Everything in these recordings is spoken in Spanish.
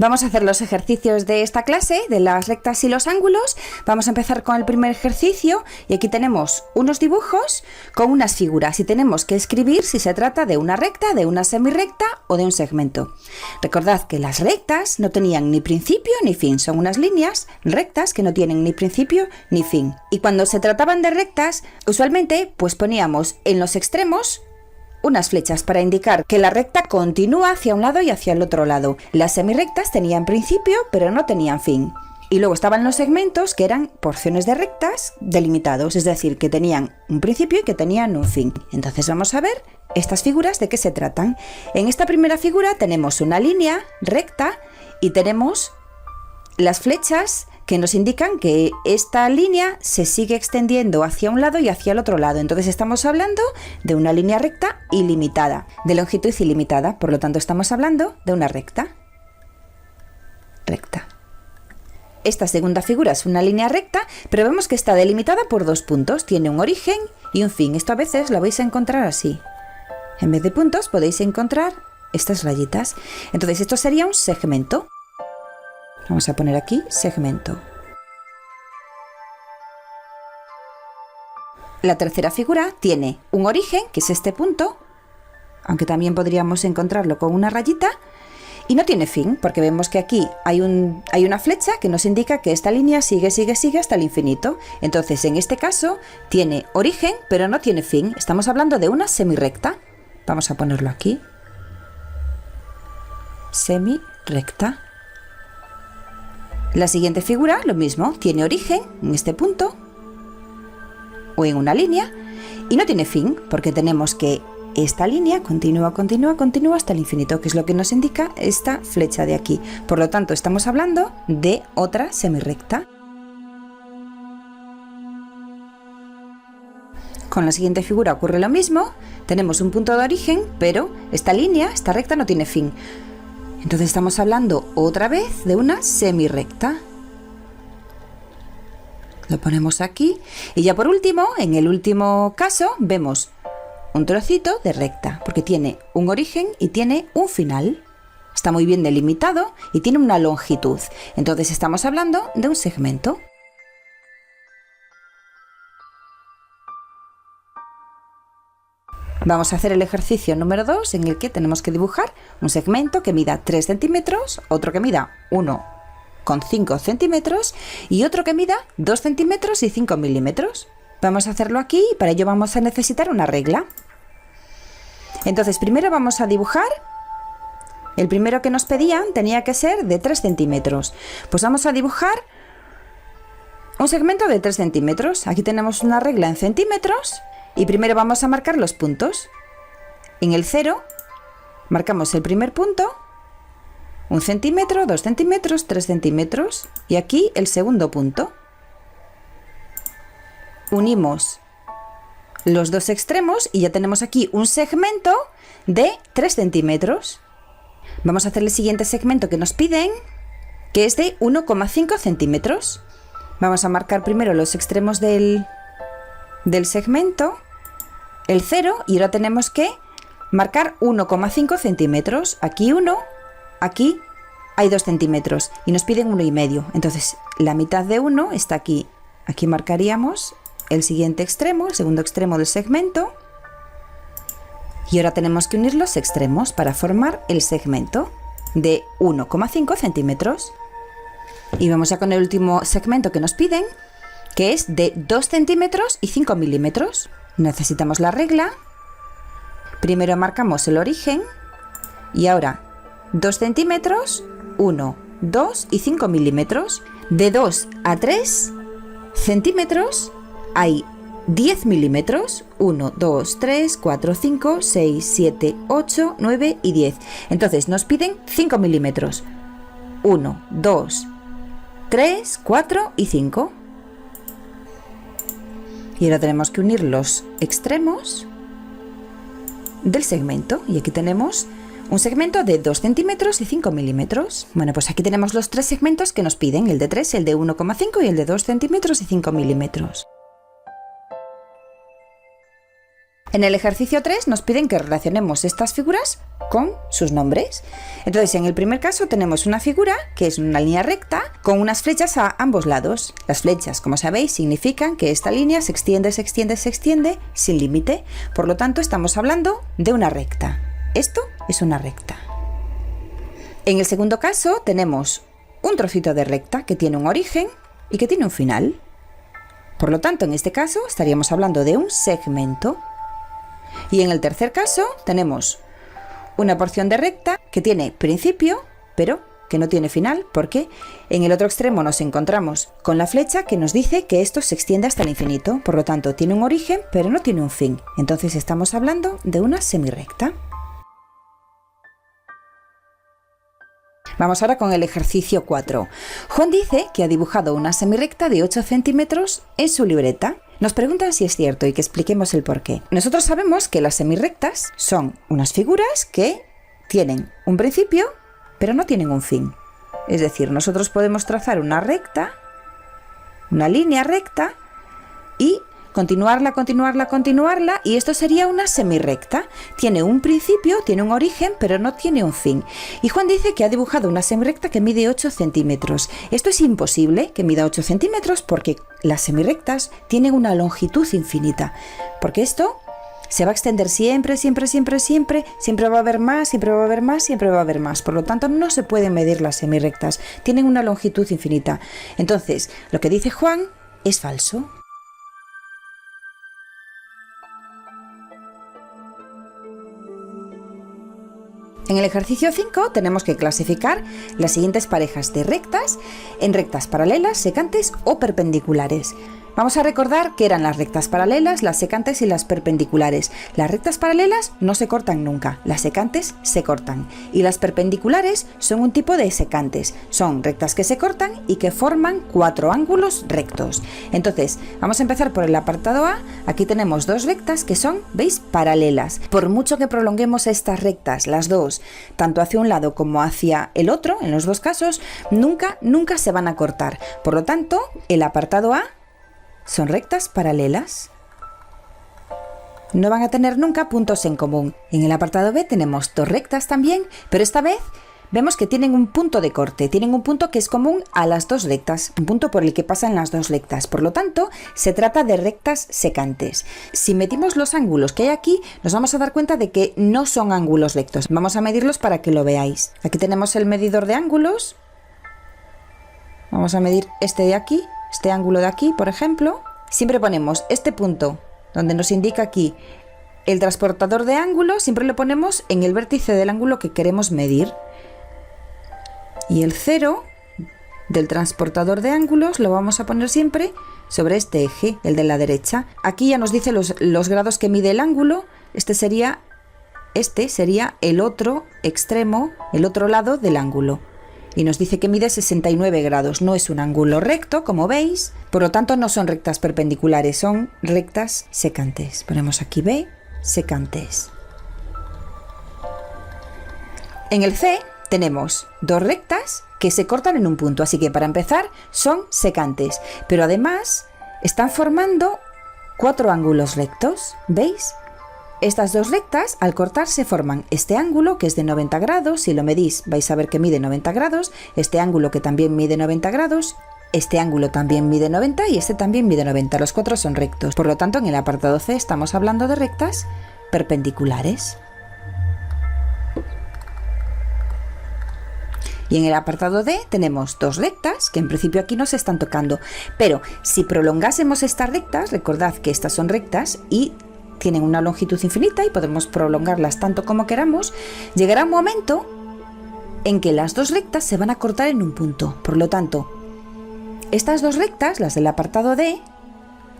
Vamos a hacer los ejercicios de esta clase, de las rectas y los ángulos. Vamos a empezar con el primer ejercicio y aquí tenemos unos dibujos con unas figuras y tenemos que escribir si se trata de una recta, de una semirrecta o de un segmento. Recordad que las rectas no tenían ni principio ni fin, son unas líneas rectas que no tienen ni principio ni fin. Y cuando se trataban de rectas, usualmente pues poníamos en los extremos unas flechas para indicar que la recta continúa hacia un lado y hacia el otro lado. Las semirrectas tenían principio, pero no tenían fin. Y luego estaban los segmentos, que eran porciones de rectas delimitados, es decir, que tenían un principio y que tenían un fin. Entonces vamos a ver estas figuras de qué se tratan. En esta primera figura tenemos una línea recta y tenemos las flechas que nos indican que esta línea se sigue extendiendo hacia un lado y hacia el otro lado. Entonces estamos hablando de una línea recta ilimitada, de longitud ilimitada, por lo tanto estamos hablando de una recta. Recta. Esta segunda figura es una línea recta, pero vemos que está delimitada por dos puntos, tiene un origen y un fin. Esto a veces lo vais a encontrar así. En vez de puntos podéis encontrar estas rayitas. Entonces esto sería un segmento. Vamos a poner aquí segmento. La tercera figura tiene un origen, que es este punto, aunque también podríamos encontrarlo con una rayita, y no tiene fin, porque vemos que aquí hay una flecha que nos indica que esta línea sigue hasta el infinito. Entonces, en este caso, tiene origen, pero no tiene fin. Estamos hablando de una semirrecta. Vamos a ponerlo aquí. Semirrecta. La siguiente figura, lo mismo, tiene origen en este punto o en una línea y no tiene fin porque tenemos que esta línea continúa hasta el infinito, que es lo que nos indica esta flecha de aquí. Por lo tanto, estamos hablando de otra semirrecta. Con la siguiente figura ocurre lo mismo, tenemos un punto de origen, pero esta línea, esta recta no tiene fin. Entonces estamos hablando otra vez de una semirrecta. Lo ponemos aquí. Y ya por último, en el último caso, vemos un trocito de recta, porque tiene un origen y tiene un final. Está muy bien delimitado y tiene una longitud. Entonces estamos hablando de un segmento. Vamos a hacer el ejercicio número 2 en el que tenemos que dibujar un segmento que mida 3 centímetros, otro que mida 1,5 centímetros y otro que mida 2 centímetros y 5 milímetros. Vamos a hacerlo aquí y para ello vamos a necesitar una regla. Entonces primero vamos a dibujar. El primero que nos pedían tenía que ser de 3 centímetros. Pues vamos a dibujar un segmento de 3 centímetros. Aquí tenemos una regla en centímetros. Y primero vamos a marcar los puntos. En el 0 marcamos el primer punto, 1 centímetro, 2 centímetros, 3 centímetros y aquí el segundo punto. Unimos los dos extremos y ya tenemos aquí un segmento de 3 centímetros. Vamos a hacer el siguiente segmento que nos piden, que es de 1,5 centímetros. Vamos a marcar primero los extremos del segmento, el 0, y ahora tenemos que marcar 1,5 centímetros. Aquí 1, aquí hay 2 centímetros y nos piden 1,5. Entonces la mitad de 1 está aquí. Aquí marcaríamos el siguiente extremo, el segundo extremo del segmento. Y ahora tenemos que unir los extremos para formar el segmento de 1,5 centímetros. Y vamos ya con el último segmento que nos piden, que es de 2 centímetros y 5 milímetros. Necesitamos la regla. Primero marcamos el origen y ahora 2 centímetros, 1, 2 y 5 milímetros. De 2 a 3 centímetros hay 10 milímetros, 1, 2, 3, 4, 5, 6, 7, 8, 9 y 10. Entonces nos piden 5 milímetros, 1, 2, 3, 4 y 5. Y ahora tenemos que unir los extremos del segmento. Y aquí tenemos un segmento de 2 centímetros y 5 milímetros. Bueno, pues aquí tenemos los 3 segmentos que nos piden, el de 3, el de 1,5 y el de 2 centímetros y 5 milímetros. En el ejercicio 3 nos piden que relacionemos estas figuras con sus nombres. Entonces, en el primer caso tenemos una figura que es una línea recta con unas flechas a ambos lados. Las flechas, como sabéis, significan que esta línea se extiende, se extiende, se extiende sin límite. Por lo tanto, estamos hablando de una recta. Esto es una recta. En el segundo caso tenemos un trocito de recta que tiene un origen y que tiene un final. Por lo tanto, en este caso estaríamos hablando de un segmento. Y en el tercer caso tenemos una porción de recta que tiene principio, pero que no tiene final, porque en el otro extremo nos encontramos con la flecha que nos dice que esto se extiende hasta el infinito. Por lo tanto, tiene un origen, pero no tiene un fin. Entonces estamos hablando de una semirrecta. Vamos ahora con el ejercicio 4. Juan dice que ha dibujado una semirrecta de 8 centímetros en su libreta. Nos preguntan si es cierto y que expliquemos el porqué. Nosotros sabemos que las semirrectas son unas figuras que tienen un principio, pero no tienen un fin. Es decir, nosotros podemos trazar una recta, una línea recta, y continuarla, y esto sería una semirrecta. Tiene un principio, tiene un origen, pero no tiene un fin. Y Juan dice que ha dibujado una semirrecta que mide 8 centímetros. Esto es imposible que mida 8 centímetros porque las semirrectas tienen una longitud infinita. Porque esto se va a extender siempre, siempre, siempre, siempre. Siempre va a haber más, siempre va a haber más, siempre va a haber más. Por lo tanto, no se pueden medir las semirrectas. Tienen una longitud infinita. Entonces, lo que dice Juan es falso. En el ejercicio 5 tenemos que clasificar las siguientes parejas de rectas en rectas paralelas, secantes o perpendiculares. Vamos a recordar que eran las rectas paralelas, las secantes y las perpendiculares. Las rectas paralelas no se cortan nunca, las secantes se cortan. Y las perpendiculares son un tipo de secantes. Son rectas que se cortan y que forman 4 ángulos rectos. Entonces, vamos a empezar por el apartado A. Aquí tenemos 2 rectas que son, ¿veis?, paralelas. Por mucho que prolonguemos estas rectas, las dos, tanto hacia un lado como hacia el otro, en los dos casos, nunca se van a cortar. Por lo tanto, el apartado A son rectas paralelas. No van a tener nunca puntos en común. En el apartado B tenemos 2 rectas también, pero esta vez vemos que tienen un punto de corte, tienen un punto que es común a las 2 rectas, un punto por el que pasan las 2 rectas. Por lo tanto, se trata de rectas secantes. Si medimos los ángulos que hay aquí, nos vamos a dar cuenta de que no son ángulos rectos. Vamos a medirlos para que lo veáis. Aquí tenemos el medidor de ángulos. Vamos a medir este de aquí. Este ángulo de aquí, por ejemplo. Siempre ponemos este punto donde nos indica aquí el transportador de ángulo, siempre lo ponemos en el vértice del ángulo que queremos medir. Y el 0 del transportador de ángulos lo vamos a poner siempre sobre este eje, el de la derecha. Aquí ya nos dice los grados que mide el ángulo. Este sería el otro extremo, el otro lado del ángulo. Y nos dice que mide 69 grados. No es un ángulo recto, como veis. Por lo tanto, no son rectas perpendiculares, son rectas secantes. Ponemos aquí B, secantes. En el C tenemos 2 rectas que se cortan en un punto. Así que para empezar son secantes. Pero además están formando 4 ángulos rectos. ¿Veis? Estas 2 rectas, al cortarse, forman este ángulo que es de 90 grados. Si lo medís, vais a ver que mide 90 grados. Este ángulo que también mide 90 grados. Este ángulo también mide 90 y este también mide 90. Los 4 son rectos. Por lo tanto, en el apartado C estamos hablando de rectas perpendiculares. Y en el apartado D tenemos 2 rectas que en principio aquí no se están tocando. Pero si prolongásemos estas rectas, recordad que estas son rectas y tienen una longitud infinita y podemos prolongarlas tanto como queramos, llegará un momento en que las 2 rectas se van a cortar en un punto. Por lo tanto, estas 2 rectas, las del apartado D,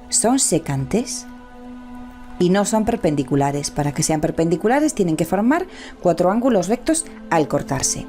son secantes y no son perpendiculares. Para que sean perpendiculares tienen que formar 4 ángulos rectos al cortarse.